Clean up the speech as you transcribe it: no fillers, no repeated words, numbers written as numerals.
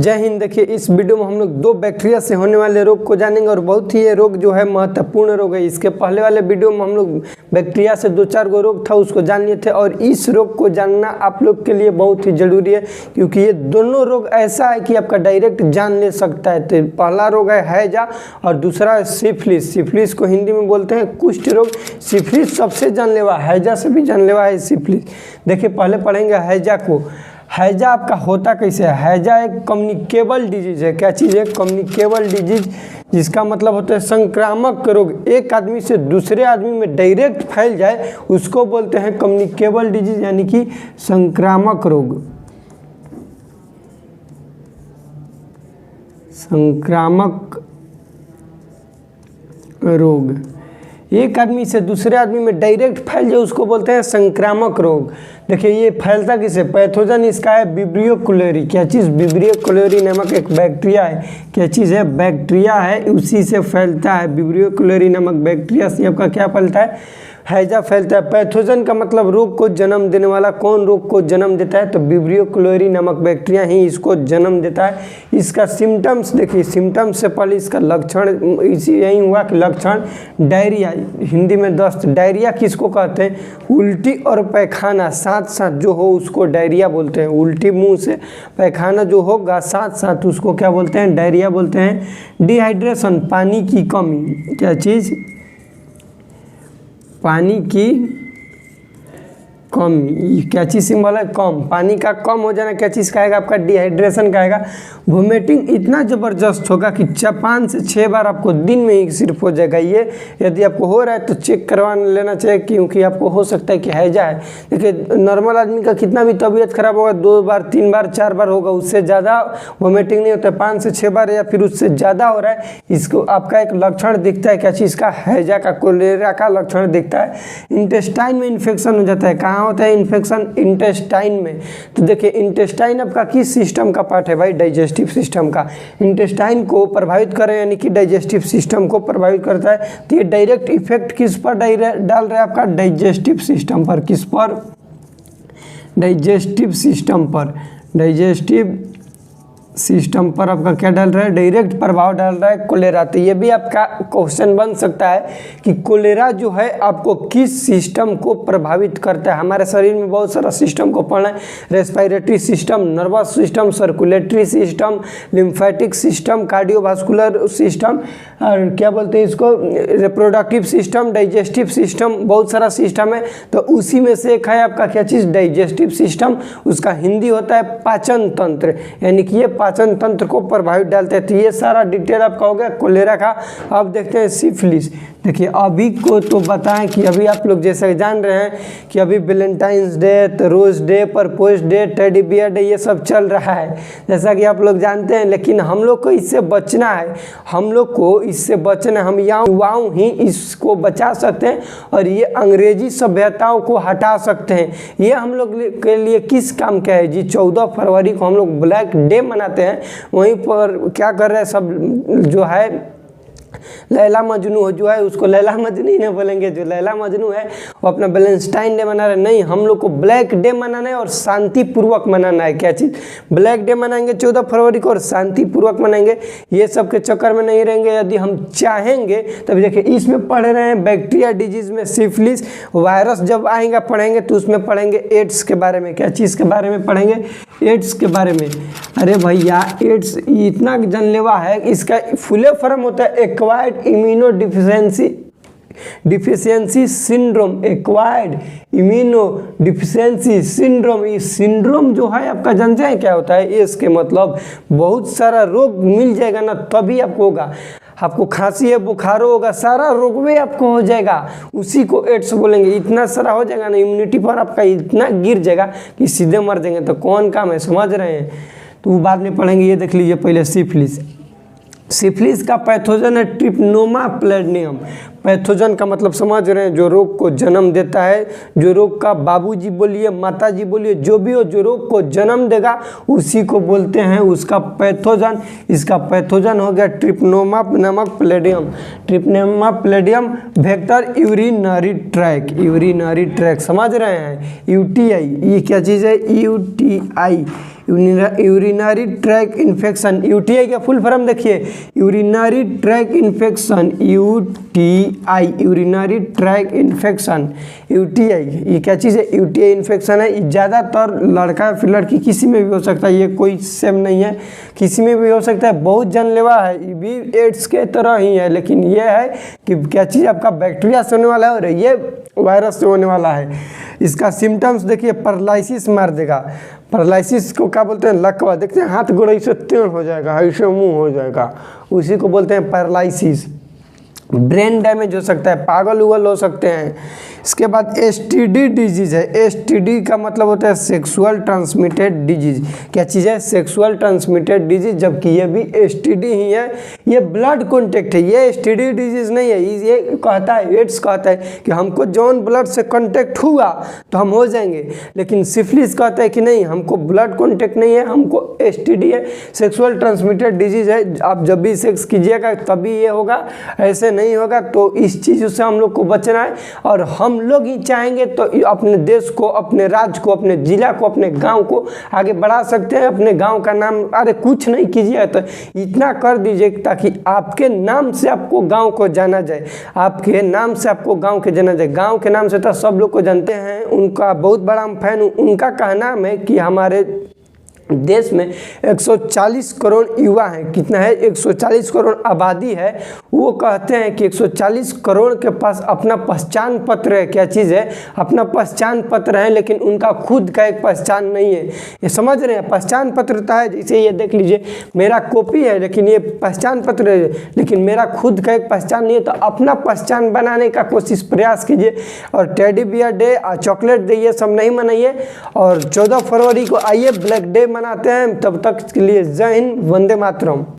जय हिंद। देखिए इस वीडियो में हम लोग 2 बैक्टीरिया से होने वाले रोग को जानेंगे और बहुत ही ये रोग जो है महत्वपूर्ण रोग है। इसके पहले वाले वीडियो में हम लोग बैक्टीरिया से 2-4 गो रोग था उसको जान लिए थे और इस रोग को जानना आप लोग के लिए बहुत ही ज़रूरी है क्योंकि ये दोनों रोग ऐसा है कि आपका डायरेक्ट जान ले सकता है। तो पहला रोग है हैजा और दूसरा है सिफिलिस। सिफिलिस को हिंदी में बोलते हैं कुष्ठ रोग। सिफिलिस सबसे जानलेवा, हैजा से भी जानलेवा है सिफिलिस। देखिए पहले पढ़ेंगे हैजा को। हैजा आपका होता कैसे है? हैजा एक कम्युनिकेबल डिजीज है। क्या चीज़ है? कम्युनिकेबल डिजीज, जिसका मतलब होता है संक्रामक रोग। एक आदमी से दूसरे आदमी में डायरेक्ट फैल जाए उसको बोलते हैं कम्युनिकेबल डिजीज, यानी कि संक्रामक रोग। संक्रामक रोग एक आदमी से दूसरे आदमी में डायरेक्ट फैल जाए उसको बोलते हैं संक्रामक रोग। देखिए ये फैलता किसे? पैथोजन इसका है विब्रियो क्लोरी। क्या चीज़? विब्रियो क्लोरी नामक एक बैक्टीरिया है। क्या चीज़ है? बैक्टीरिया है, उसी से फैलता है। विब्रियो क्लोरी नामक बैक्टीरिया से आपका क्या फैलता है? हैजा फैलता है। पैथोजन का मतलब रोग को जन्म देने वाला। कौन रोग को जन्म देता है? तो विब्रियो क्लोरी नामक बैक्टीरिया ही इसको जन्म देता है। इसका सिम्टम्स देखिए, सिम्टम्स से पहले इसका लक्षण इसी यही हुआ कि लक्षण डायरिया, हिंदी में दस्त। डायरिया किसको कहते हैं? उल्टी और पैखाना साथ साथ जो हो उसको डायरिया बोलते हैं। उल्टी मुंह से पैखाना जो होगा साथ साथ उसको क्या बोलते हैं? डायरिया बोलते हैं। डिहाइड्रेशन, पानी की कमी। क्या चीज़? पानी की कमी। क्या चीज़ सिंबल है? कम। पानी का कम हो जाना क्या चीज़ कहेगा? आपका डिहाइड्रेशन कहेगा। वोमिटिंग इतना ज़बरदस्त होगा कि 5 से 6 बार आपको दिन में ही सिर्फ हो जाएगा। ये यदि आपको हो रहा है तो चेक करवा लेना चाहिए क्योंकि आपको हो सकता है कि हैजा है। देखिए नॉर्मल आदमी का कितना भी तबीयत खराब होगा 2 बार 3 बार 4 बार होगा, उससे ज़्यादा वोमिटिंग नहीं होता है। 5 से 6 बार या फिर उससे ज़्यादा हो रहा है, इसको आपका एक लक्षण दिखता है। क्या चीज़ का? हैजा का, कोलेरा का लक्षण दिखता है। इंटेस्टाइन में इन्फेक्शन हो जाता है। कहाँ होता है इन्फेक्शन? इंटेस्टाइन में। तो देखिए इंटेस्टाइन आपका किस सिस्टम का पार्ट है भाई? डाइजेस्टिव सिस्टम का। इंटेस्टाइन को प्रभावित करे यानी कि डाइजेस्टिव सिस्टम को प्रभावित करता है। तो ये डायरेक्ट इफेक्ट किस पर डाल रहा है? आपका डाइजेस्टिव सिस्टम पर। किस पर? डाइजेस्टिव सिस्टम पर। डाइजेस्टिव सिस्टम पर आपका क्या डाल रहा है? डायरेक्ट प्रभाव डाल रहा है कोलेरा। तो ये भी आपका क्वेश्चन बन सकता है कि कोलेरा जो है आपको किस सिस्टम को प्रभावित करता है। हमारे शरीर में बहुत सारा सिस्टम को पढ़ना है। Respiratory system, nervous system, circulatory system, lymphatic system, cardiovascular system और क्या बोलते हैं इसको, रिप्रोडक्टिव सिस्टम, डाइजेस्टिव सिस्टम, बहुत सारा सिस्टम है। तो उसी में से एक है आपका क्या चीज़? Digestive system. उसका हिंदी होता है पाचन तंत्र, यानी कि ये पाचन तंत्र को प्रभावित डालते हैं। तो ये सारा डिटेल आपका हो गया कोलेरा का। अब देखते हैं सिफिलिस। देखिए अभी को तो बताएं कि अभी आप लोग जैसे जान रहे हैं कि अभी Valentine's day, rose day, propose day, teddy bear day ये सब चल रहा है जैसा कि आप लोग जानते हैं। लेकिन हम लोग को इससे बचना है। हम लोग को इससे बचना है। हम युवाओं ही इसको बचा सकते हैं और ये अंग्रेजी सभ्यताओं को हटा सकते हैं। ये हम लोग के लिए किस काम का है जी? 14 फरवरी को हम लोग ब्लैक डे मनाते हैं। वहीं पर क्या कर रहे हैं सब जो है लैला मजनू जो है उसको लैला मजनू ही नहीं बोलेंगे। जो लैला मजनू है वो अपना वैलेंटाइन डे मना रहे। नहीं, हम लोग को ब्लैक डे मनाना है और शांतिपूर्वक मनाना है। क्या चीज़? ब्लैक डे मनाएंगे 14 फरवरी को और शांतिपूर्वक मनाएंगे। ये सब के चक्कर में नहीं रहेंगे। यदि हम चाहेंगे तभी देखिए इसमें पढ़ रहे हैं बैक्टीरिया डिजीज में सिफिलिस। वायरस जब आएगा पढ़ेंगे तो उसमें पढ़ेंगे एड्स के बारे में। क्या चीज़ के बारे में पढ़ेंगे? एड्स के बारे में। अरे भैया एड्स इतना जानलेवा है, इसका फुले फॉर्म होता है acquired immuno deficiency syndrome. Acquired immuno deficiency syndrome. ये सिंड्रोम जो है आपका जानते हैं क्या होता है? इसके मतलब बहुत सारा रोग मिल जाएगा ना तभी आपको होगा। आपको खांसी है, बुखार होगा, सारा रोग में आपको हो जाएगा, उसी को एड्स बोलेंगे। इतना सारा हो जाएगा ना, इम्यूनिटी पर आपका इतना गिर जाएगा कि सीधे मर जाएंगे। तो कौन काम है? समझ रहे हैं? तो वो बाद में पढ़ेंगे। ये देख लीजिए पहले सिफिलिस। सिफिलिस का पैथोजन है ट्रिपनोमा प्लैटिनम। पैथोजन का मतलब समझ रहे हैं? जो रोग को जन्म देता है, जो रोग का बाबूजी बोलिए, माताजी बोलिए, जो भी हो जो रोग को जन्म देगा उसी को बोलते हैं उसका पैथोजन। इसका पैथोजन हो गया ट्रिपनोमा नामक platinum. Treponema platinum vector urinary tract. Urinary tract समझ रहे हैं? यूटीआई, ये क्या चीज़ है? UTI urinary tract infection, UTI का फुल फॉर्म देखिए, urinary tract infection, UTI, urinary tract infection, UTI ये क्या चीज़ है? यूटीआई इन्फेक्शन है। ज़्यादातर लड़का फिर लड़की किसी में भी हो सकता है, ये कोई सेम नहीं है, किसी में भी हो सकता है। बहुत जानलेवा है, ये भी एड्स के तरह ही है, लेकिन ये है कि क्या चीज़ आपका बैक्टीरिया से होने वाला है और ये वायरस से होने वाला है। इसका सिम्टम्स देखिए, पैरालिसिस मार देगा। पैरालिसिस को क्या बोलते हैं? लकवा, देखते हैं हाथ गोड़ ऐसे टेढ़ हो जाएगा, ऐसे मुंह हो जाएगा, उसी को बोलते हैं पैरालिसिस। ब्रेन डैमेज हो सकता है, पागल उगल हो सकते हैं। इसके बाद एसटीडी डिजीज है। एसटीडी का मतलब होता है सेक्सुअल ट्रांसमिटेड डिजीज। क्या चीज़ है? सेक्सुअल ट्रांसमिटेड डिजीज, जबकि ये भी एसटीडी ही है, ये ब्लड कॉन्टेक्ट है, ये एसटीडी डिजीज नहीं है। ये कहता है, एड्स कहता है कि हमको जौन ब्लड से कॉन्टेक्ट हुआ तो हम हो जाएंगे, लेकिन सिफिलिस कहता है कि नहीं, हमको ब्लड कॉन्टेक्ट नहीं है, हमको एसटीडी है, सेक्सुअल ट्रांसमिटेड डिजीज है। आप जब भी सेक्स कीजिएगा तभी ये होगा, ऐसे नहीं होगा। तो इस चीज़ से हम लोग को बचना है, और हम लोग ही चाहेंगे तो अपने देश को, अपने राज्य को, अपने जिला को, अपने गांव को आगे बढ़ा सकते हैं। अपने गांव का नाम, अरे कुछ नहीं कीजिए तो इतना कर दीजिए ताकि आपके नाम से आपको गांव को जाना जाए, आपके नाम से आपको गांव के जाना जाए। गांव के नाम से तो सब लोग को जानते हैं, उनका बहुत बड़ा हम फैन हूँ। उनका कहना है कि हमारे देश में 140 करोड़ युवा हैं। कितना है? 140 करोड़ आबादी है। वो कहते हैं कि 140 करोड़ के पास अपना पहचान पत्र है। क्या चीज़ है? अपना पहचान पत्र है, लेकिन उनका खुद का एक पहचान नहीं है। ये समझ रहे हैं? पहचान पत्र है, जैसे ये देख लीजिए, मेरा कॉपी है लेकिन ये पहचान पत्र है, लेकिन मेरा खुद का एक पहचान नहीं है। तो अपना पहचान बनाने का कोशिश प्रयास कीजिए, और teddy bear day, chocolate day, ये सब नहीं मनाइए। और 14 फरवरी को आइए ब्लैक डे मनाते हैं। तब तक के लिए जय हिंद, वंदे मातरम।